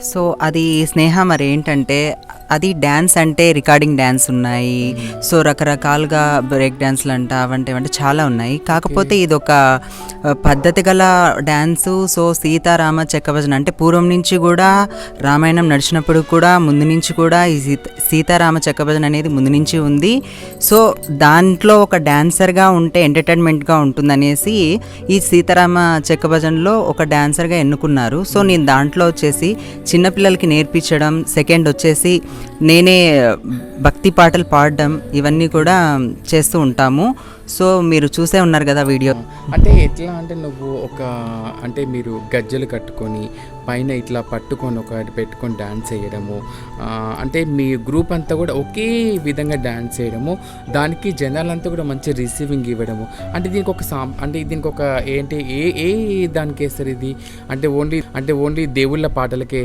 So అది స్నేహ మరి ఏంటంటే అది డ్యాన్స్ అంటే రికార్డింగ్ డ్యాన్స్ ఉన్నాయి. సో రకరకాలుగా బ్రేక్ డ్యాన్స్లు అంట అవంటే చాలా ఉన్నాయి. కాకపోతే ఇది ఒక పద్ధతి గల డ్యాన్సు. సో సీతారామ చెక్కభజన అంటే పూర్వం నుంచి కూడా రామాయణం నడిచినప్పుడు కూడా ముందు నుంచి కూడా ఈ సీతారామ చెక్కభజన అనేది ముందు నుంచి ఉంది. సో దాంట్లో ఒక డాన్సర్గా ఉంటే ఎంటర్టైన్మెంట్గా ఉంటుందనేసి ఈ సీతారామ చెక్కభజనలో ఒక డాన్సర్గా ఎన్నుకున్నారు. సో నేను దాంట్లో వచ్చేసి చిన్నపిల్లలకి నేర్పించడం, సెకండ్ వచ్చేసి నేనే భక్తి పాటలు పాడడం ఇవన్నీ కూడా చేస్తూ ఉంటాము. సో మీరు చూసే ఉన్నారు కదా వీడియో. అంటే ఎట్లా అంటే నువ్వు అంటే మీరు గజ్జలు కట్టుకొని పైన ఇట్లా పట్టుకొని ఒకటి పెట్టుకొని డ్యాన్స్ వేయడము, అంటే మీ గ్రూప్ అంతా కూడా ఒకే విధంగా డ్యాన్స్ చేయడము, దానికి జనాలంతా కూడా మంచి రిసీవింగ్ ఇవ్వడము. అంటే దీనికి ఒక ఏంటి ఏ దానికి వేస్తారు ఇది? అంటే ఓన్లీ దేవుళ్ళ పాటలకే